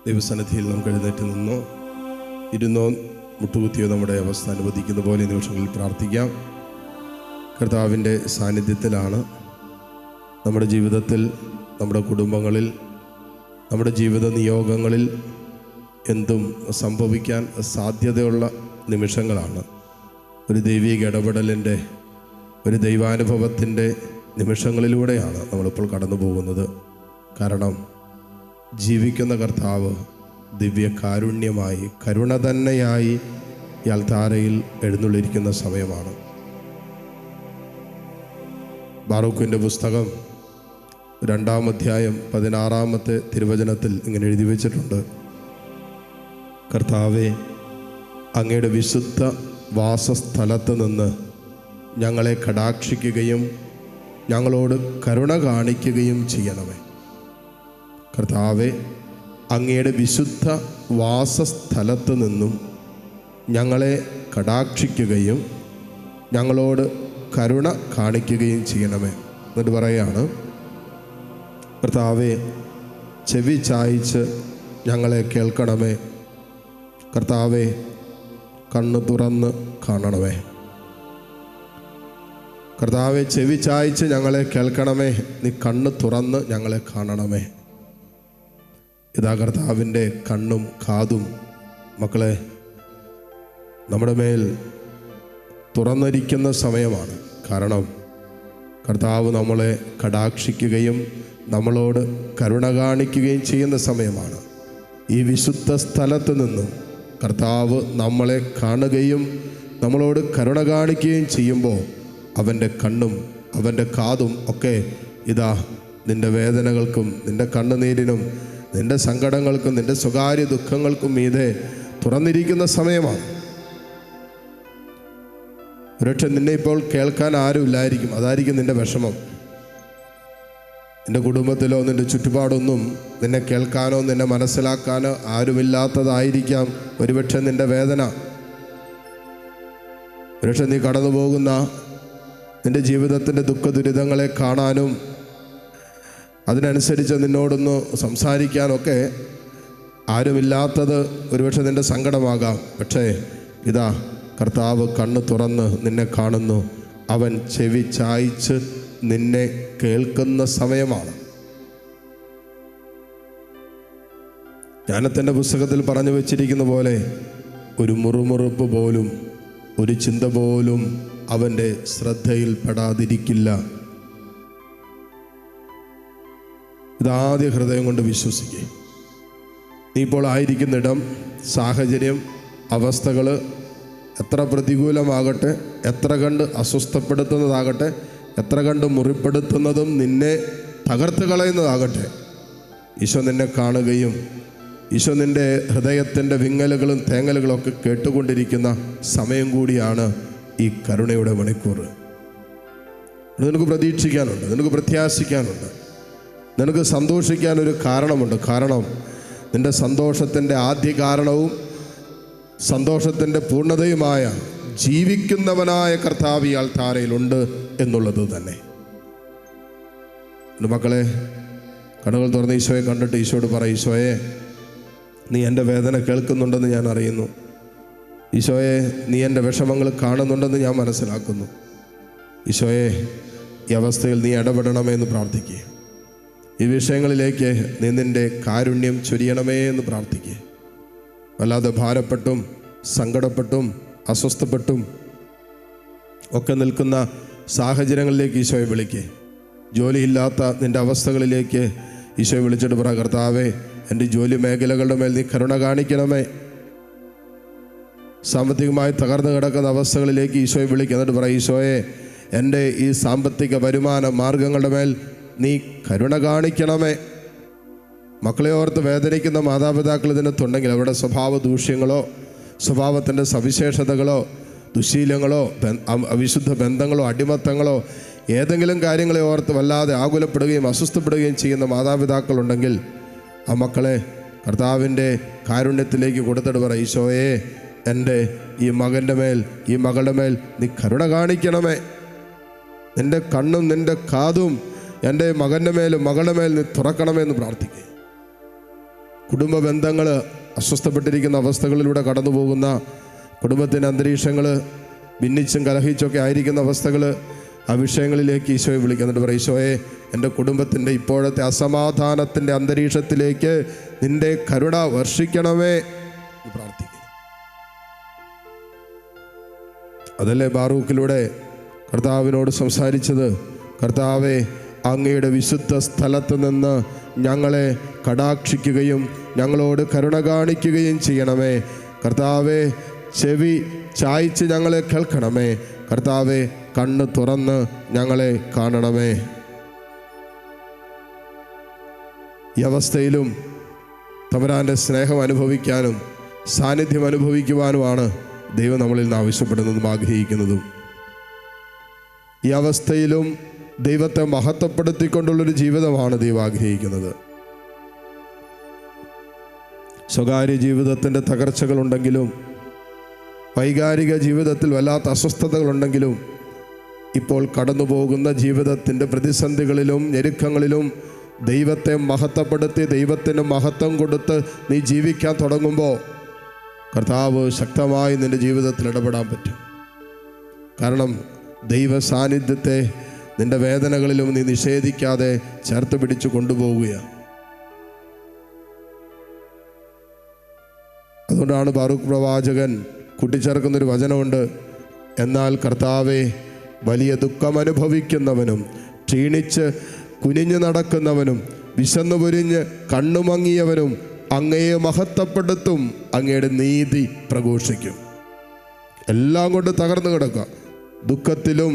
ദൈവസന്നിധിയിൽ നമുക്ക് എഴുന്നേറ്റ് നിന്നോ ഇരുന്നോ മുട്ടുകുത്തിയോ നമ്മുടെ അവസ്ഥ അനുവദിക്കുന്ന പോലെ നിമിഷങ്ങളിൽ പ്രാർത്ഥിക്കാം. കർത്താവിൻ്റെ സാന്നിധ്യത്തിലാണ് നമ്മുടെ ജീവിതത്തിൽ, നമ്മുടെ കുടുംബങ്ങളിൽ, നമ്മുടെ ജീവിത നിയോഗങ്ങളിൽ എന്തും സംഭവിക്കാൻ സാധ്യതയുള്ള നിമിഷങ്ങളാണ്. ഒരു ദൈവിക ഇടപെടലിൻ്റെ, ഒരു ദൈവാനുഭവത്തിൻ്റെ നിമിഷങ്ങളിലൂടെയാണ് നമ്മളിപ്പോൾ കടന്നു പോകുന്നത്. കാരണം ജീവിക്കുന്ന കർത്താവ് ദിവ്യ കാരുണ്യമായി, കരുണ തന്നെയായി ഈ അൾത്താരയിൽ എഴുന്നള്ളിരിക്കുന്ന സമയമാണ്. ബാറൂക്കിൻ്റെ പുസ്തകം 2-ാം അധ്യായം 16-ാമത്തെ തിരുവചനത്തിൽ ഇങ്ങനെ എഴുതി വച്ചിട്ടുണ്ട്: കർത്താവേ, അങ്ങയുടെ വിശുദ്ധ വാസസ്ഥലത്ത് നിന്ന് ഞങ്ങളെ കടാക്ഷിക്കുകയും ഞങ്ങളോട് കരുണ കാണിക്കുകയും ചെയ്യണമേ. കർത്താവെ, അങ്ങയുടെ വിശുദ്ധ വാസസ്ഥലത്ത് നിന്നും ഞങ്ങളെ കടാക്ഷിക്കുകയും ഞങ്ങളോട് കരുണ കാണിക്കുകയും ചെയ്യണമേ. എന്നിട്ട് പറയുകയാണ്, കർത്താവെ, ചെവി ചായ്ച്ച് ഞങ്ങളെ കേൾക്കണമേ. കർത്താവെ, കണ്ണ് തുറന്ന് കാണണമേ. കർത്താവെ, ചെവി ചായ്ച്ച് ഞങ്ങളെ കേൾക്കണമേ. നീ കണ്ണ് തുറന്ന് ഞങ്ങളെ കാണണമേ. ഇതാ കർത്താവിൻ്റെ കണ്ണും കാതും മക്കളെ നമ്മുടെ മേൽ തുറന്നിരിക്കുന്ന സമയമാണ്. കാരണം കർത്താവ് നമ്മളെ കടാക്ഷിക്കുകയും നമ്മളോട് കരുണ കാണിക്കുകയും ചെയ്യുന്ന സമയമാണ്. ഈ വിശുദ്ധ സ്ഥലത്ത് നിന്നും കർത്താവ് നമ്മളെ കാണുകയും നമ്മളോട് കരുണ കാണിക്കുകയും ചെയ്യുമ്പോൾ അവൻ്റെ കണ്ണും അവൻ്റെ കാതും ഒക്കെ ഇതാ നിൻ്റെ വേദനകൾക്കും നിൻ്റെ കണ്ണുനീരിനും നിൻ്റെ സങ്കടങ്ങൾക്കും നിൻ്റെ സ്വകാര്യ ദുഃഖങ്ങൾക്കും മീതെ തുറന്നിരിക്കുന്ന സമയമാണ്. ഒരുപക്ഷെ നിന്നെ ഇപ്പോൾ കേൾക്കാൻ ആരുമില്ലായിരിക്കും. അതായിരിക്കും നിൻ്റെ വിഷമം. നിൻ്റെ കുടുംബത്തിലോ നിൻ്റെ ചുറ്റുപാടൊന്നും നിന്നെ കേൾക്കാനോ നിന്നെ മനസ്സിലാക്കാനോ ആരുമില്ലാത്തതായിരിക്കാം ഒരുപക്ഷെ നിൻ്റെ വേദന. ഒരുപക്ഷെ നീ കടന്നു പോകുന്ന നിൻ്റെ ജീവിതത്തിൻ്റെ ദുഃഖ ദുരിതങ്ങളെ കാണാനും അതിനനുസരിച്ച് നിന്നോടൊന്ന് സംസാരിക്കാനൊക്കെ ആരുമില്ലാത്തത് ഒരുപക്ഷെ നിൻ്റെ സങ്കടമാകാം. പക്ഷേ ഇതാ കർത്താവ് കണ്ണ് തുറന്ന് നിന്നെ കാണുന്നു. അവൻ ചെവി ചായ്ച്ച് നിന്നെ കേൾക്കുന്ന സമയമാണ്. ജ്ഞാനത്തിൻ്റെ പുസ്തകത്തിൽ പറഞ്ഞു വച്ചിരിക്കുന്ന പോലെ ഒരു മുറുമുറുപ്പ് പോലും, ഒരു ചിന്ത പോലും അവൻ്റെ ശ്രദ്ധയിൽപ്പെടാതിരിക്കില്ല. ഇതാദ്യ ഹൃദയം കൊണ്ട് വിശ്വസിക്കുക. നീ ഇപ്പോൾ ആയിരിക്കുന്നിടം, സാഹചര്യം, അവസ്ഥകൾ എത്ര പ്രതികൂലമാകട്ടെ, എത്ര കണ്ട് അസ്വസ്ഥപ്പെടുത്തുന്നതാകട്ടെ, എത്ര കണ്ട് മുറിപ്പെടുത്തുന്നതും നിന്നെ തകർത്ത് കളയുന്നതാകട്ടെ, ഈശോ നിന്നെ കാണുകയും ഈശോ നിൻ്റെ ഹൃദയത്തിൻ്റെ വിങ്ങലുകളും തേങ്ങലുകളും ഒക്കെ കേട്ടുകൊണ്ടിരിക്കുന്ന സമയം കൂടിയാണ് ഈ കരുണയുടെ മണിക്കൂർ. നിനക്ക് പ്രതീക്ഷിക്കാനുണ്ട്, നിനക്ക് പ്രത്യാശിക്കാനുണ്ട്, നിനക്ക് സന്തോഷിക്കാനൊരു കാരണമുണ്ട്. കാരണം നിൻ്റെ സന്തോഷത്തിൻ്റെ ആദ്യ കാരണവും സന്തോഷത്തിൻ്റെ പൂർണ്ണതയുമായ ജീവിക്കുന്നവനായ കർത്താവ് ഈ അൾത്താരയിലുണ്ട് എന്നുള്ളത് തന്നെ. എൻ്റെ മക്കളെ, കണ്ണുകൾ തുറന്ന് ഈശോയെ കണ്ടിട്ട് ഈശോയോട് പറ: ഈശോയെ, നീ എൻ്റെ വേദന കേൾക്കുന്നുണ്ടെന്ന് ഞാൻ അറിയുന്നു. ഈശോയെ, നീ എൻ്റെ വിഷമങ്ങൾ കാണുന്നുണ്ടെന്ന് ഞാൻ മനസ്സിലാക്കുന്നു. ഈശോയെ, ഈ അവസ്ഥയിൽ നീ ഇടപെടണമേ എന്ന് പ്രാർത്ഥിക്കുക. ഈ വിഷയങ്ങളിലേക്ക് നീ നിൻ്റെ കാരുണ്യം ചൊരിയണമേ എന്ന് പ്രാർത്ഥിക്കുക. വല്ലാതെ ഭാരപ്പെട്ടും സങ്കടപ്പെട്ടും അസ്വസ്ഥപ്പെട്ടും ഒക്കെ നിൽക്കുന്ന സാഹചര്യങ്ങളിലേക്ക് ഈശോയെ വിളിക്കുക. ജോലിയില്ലാത്ത നിൻ്റെ അവസ്ഥകളിലേക്ക് ഈശോയെ വിളിച്ചിട്ട് പറ: കർത്താവേ, എൻ്റെ ജോലി മേഖലകളുടെ മേൽ നീ കരുണ കാണിക്കണമേ. സാമ്പത്തികമായി തകർന്നു കിടക്കുന്ന അവസ്ഥകളിലേക്ക് ഈശോയെ വിളിക്കുക. എന്നിട്ട് പറ: ഈശോയെ, എൻ്റെ ഈ സാമ്പത്തിക വരുമാന മാർഗങ്ങളുടെ മേൽ നീ കരുണ കാണിക്കണമേ. മക്കളെ ഓർത്ത് വേദനിക്കുന്ന മാതാപിതാക്കൾ ഇതിനകത്തുണ്ടെങ്കിൽ അവരുടെ സ്വഭാവ ദൂഷ്യങ്ങളോ സ്വഭാവത്തിൻ്റെ സവിശേഷതകളോ ദുശീലങ്ങളോ അവിശുദ്ധ ബന്ധങ്ങളോ അടിമത്തങ്ങളോ ഏതെങ്കിലും കാര്യങ്ങളെ ഓർത്ത് വല്ലാതെ ആകുലപ്പെടുകയും അസ്വസ്ഥപ്പെടുകയും ചെയ്യുന്ന മാതാപിതാക്കളുണ്ടെങ്കിൽ ആ മക്കളെ കർത്താവിൻ്റെ കാരുണ്യത്തിലേക്ക് കൊടുത്തിട്ട് പറ: ഈശോയെ, എൻ്റെ ഈ മകൻ്റെ മേൽ ഈ മകളുടെ മേൽ നീ കരുണ കാണിക്കണമേ. നിൻ്റെ കണ്ണും നിൻ്റെ കാതും എൻ്റെ മകൻ്റെ മേലും മകളുടെ മേൽ നീ തുറക്കണമെന്ന് പ്രാർത്ഥിക്കുക. കുടുംബ ബന്ധങ്ങൾ അസ്വസ്ഥപ്പെട്ടിരിക്കുന്ന അവസ്ഥകളിലൂടെ കടന്നു പോകുന്ന, കുടുംബത്തിൻ്റെ അന്തരീക്ഷങ്ങൾ ഭിന്നിച്ചും കലഹിച്ചൊക്കെ ആയിരിക്കുന്ന അവസ്ഥകൾ, ആ വിഷയങ്ങളിലേക്ക് ഈശോയെ വിളിക്കുന്നുണ്ട്. പറയും, ഈശോയെ, എൻ്റെ കുടുംബത്തിൻ്റെ ഇപ്പോഴത്തെ അസമാധാനത്തിൻ്റെ അന്തരീക്ഷത്തിലേക്ക് നിൻ്റെ കരുണ വർഷിക്കണമേ എന്ന് പ്രാർത്ഥിക്കുക. അതല്ലേ ബാറൂക്കിലൂടെ കർത്താവിനോട് സംസാരിച്ചത്? കർത്താവെ, അങ്ങയുടെ വിശുദ്ധ സ്ഥലത്ത് നിന്ന് ഞങ്ങളെ കടാക്ഷിക്കുകയും ഞങ്ങളോട് കരുണ കാണിക്കുകയും ചെയ്യണമേ. കർത്താവെ, ചെവി ചായ്ച്ച് ഞങ്ങളെ കേൾക്കണമേ. കർത്താവെ, കണ്ണ് തുറന്ന് ഞങ്ങളെ കാണണമേ. ഈ അവസ്ഥയിലും തമ്പുരാൻ്റെ സ്നേഹം അനുഭവിക്കാനും സാന്നിധ്യം അനുഭവിക്കുവാനുമാണ് ദൈവം നമ്മളിൽ നിന്ന് ആവശ്യപ്പെടുന്നതും ആഗ്രഹിക്കുന്നതും. ഈ അവസ്ഥയിലും ദൈവത്തെ മഹത്വപ്പെടുത്തിക്കൊണ്ടുള്ളൊരു ജീവിതമാണ് ദൈവം ആഗ്രഹിക്കുന്നത്. സ്വകാര്യ ജീവിതത്തിൻ്റെ തകർച്ചകളുണ്ടെങ്കിലും, വൈകാരിക ജീവിതത്തിൽ വല്ലാത്ത അസ്വസ്ഥതകളുണ്ടെങ്കിലും, ഇപ്പോൾ കടന്നു പോകുന്ന ജീവിതത്തിൻ്റെ പ്രതിസന്ധികളിലും ഞെരുക്കങ്ങളിലും ദൈവത്തെ മഹത്വപ്പെടുത്തി ദൈവത്തിന് മഹത്വം കൊടുത്ത് നീ ജീവിക്കാൻ തുടങ്ങുമ്പോൾ കർത്താവ് ശക്തമായി നിൻ്റെ ജീവിതത്തിൽ ഇടപെടാൻ പറ്റും. കാരണം ദൈവ സാന്നിധ്യത്തെ നിൻ്റെ വേദനകളിലും നീ നിഷേധിക്കാതെ ചേർത്ത് പിടിച്ചു കൊണ്ടുപോവുകയാണ്. അതുകൊണ്ടാണ് ബാറൂക്ക് പ്രവാചകൻ കൂട്ടിച്ചേർക്കുന്നൊരു വചനമുണ്ട്. എന്നാൽ കർത്താവെ, വലിയ ദുഃഖം അനുഭവിക്കുന്നവനും ക്ഷീണിച്ച് കുനിഞ്ഞു നടക്കുന്നവനും വിശന്നു പൊരിഞ്ഞ് കണ്ണുമങ്ങിയവനും അങ്ങയെ മഹത്വപ്പെടുത്തും, അങ്ങയുടെ നീതി പ്രഘോഷിക്കും. എല്ലാം കൊണ്ട് തകർന്നു കിടക്കുക, ദുഃഖത്തിലും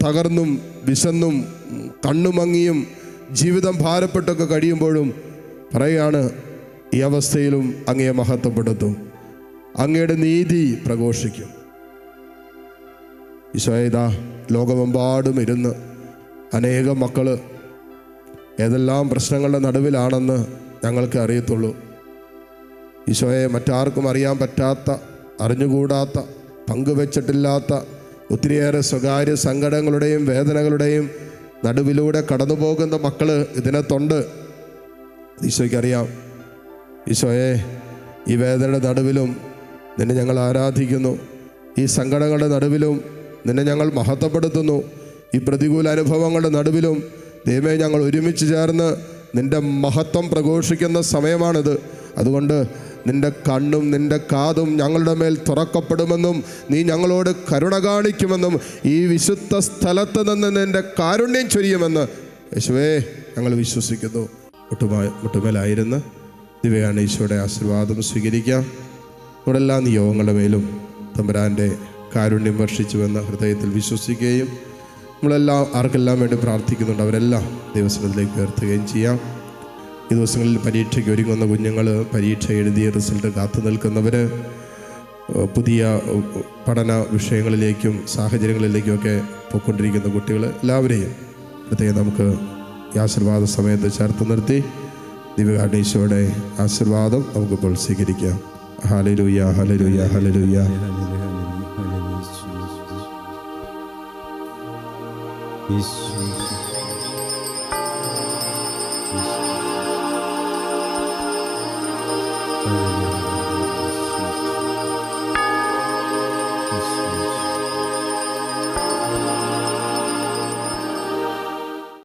തകർന്നും വിശന്നും കണ്ണുമങ്ങിയും ജീവിതം ഭാരപ്പെട്ടൊക്കെ കഴിയുമ്പോഴും പറയുകയാണ്, ഈ അവസ്ഥയിലും അങ്ങയെ മഹത്വപ്പെടുത്തും, അങ്ങയുടെ നീതി പ്രഘോഷിക്കും. ഈശോയെ, ഇതാ ലോകമെമ്പാടും ഇരുന്ന് അനേകം മക്കൾ ഏതെല്ലാം പ്രശ്നങ്ങളുടെ നടുവിലാണെന്ന് ഞങ്ങൾക്ക് അറിയത്തുള്ളൂ. ഈശോയെ, മറ്റാർക്കും അറിയാൻ പറ്റാത്ത, അറിഞ്ഞുകൂടാത്ത, പങ്കുവെച്ചിട്ടില്ലാത്ത ഒത്തിരിയേറെ സ്വകാര്യ സങ്കടങ്ങളുടെയും വേദനകളുടെയും നടുവിലൂടെ കടന്നു പോകുന്ന മക്കൾ ഇതിനകത്തുണ്ട്. ഈശോയ്ക്കറിയാം. ഈശോയെ, ഈ വേദനയുടെ നടുവിലും നിന്നെ ഞങ്ങൾ ആരാധിക്കുന്നു. ഈ സങ്കടങ്ങളുടെ നടുവിലും നിന്നെ ഞങ്ങൾ മഹത്വപ്പെടുത്തുന്നു. ഈ പ്രതികൂല അനുഭവങ്ങളുടെ നടുവിലും ദൈവമേ, ഞങ്ങൾ ഒരുമിച്ച് ചേർന്ന് നിൻ്റെ മഹത്വം പ്രഘോഷിക്കുന്ന സമയമാണിത്. അതുകൊണ്ട് നിൻ്റെ കണ്ണും നിൻ്റെ കാതും ഞങ്ങളുടെ മേൽ തുറക്കപ്പെടുമെന്നും നീ ഞങ്ങളോട് കരുണ കാണിക്കുമെന്നും ഈ വിശുദ്ധ സ്ഥലത്ത് നിന്ന് നിൻ്റെ കാരുണ്യം ചൊരിയുമെന്ന് യേശുവേ ഞങ്ങൾ വിശ്വസിക്കുന്നു. മുട്ടുമേലായിരുന്ന് ദിവ്യകാരണ ഈശോയുടെ ആശീർവാദം സ്വീകരിക്കാം. നമ്മുടെ എല്ലാ നിയോഗങ്ങളുടെ മേലും തമ്പുരാൻ്റെ കാരുണ്യം വർഷിച്ചുവെന്ന് ഹൃദയത്തിൽ വിശ്വസിക്കുകയും നമ്മളെല്ലാം ആർക്കെല്ലാം വേണ്ടി പ്രാർത്ഥിക്കുന്നുണ്ട് അവരെല്ലാം ദൈവസന്നിധിയിലേക്ക് ഉയർത്തുകയും ചെയ്യാം. ഈ ദിവസങ്ങളിൽ പരീക്ഷയ്ക്ക് ഒരുങ്ങുന്ന കുഞ്ഞുങ്ങൾ, പരീക്ഷ എഴുതിയ റിസൾട്ട് കാത്തു നിൽക്കുന്നവർ, പുതിയ പഠന വിഷയങ്ങളിലേക്കും സാഹചര്യങ്ങളിലേക്കുമൊക്കെ പോയിക്കൊണ്ടിരിക്കുന്ന കുട്ടികൾ, എല്ലാവരെയും പ്രത്യേകം നമുക്ക് ഈ ആശീർവാദ സമയത്ത് ചേർത്ത് നിർത്തി ദിവ്യകാരണ ഈശോയുടെ ആശീർവാദം നമുക്കിപ്പോൾ സ്വീകരിക്കാം. Hallelujah, hallelujah, hallelujah. ഈശോ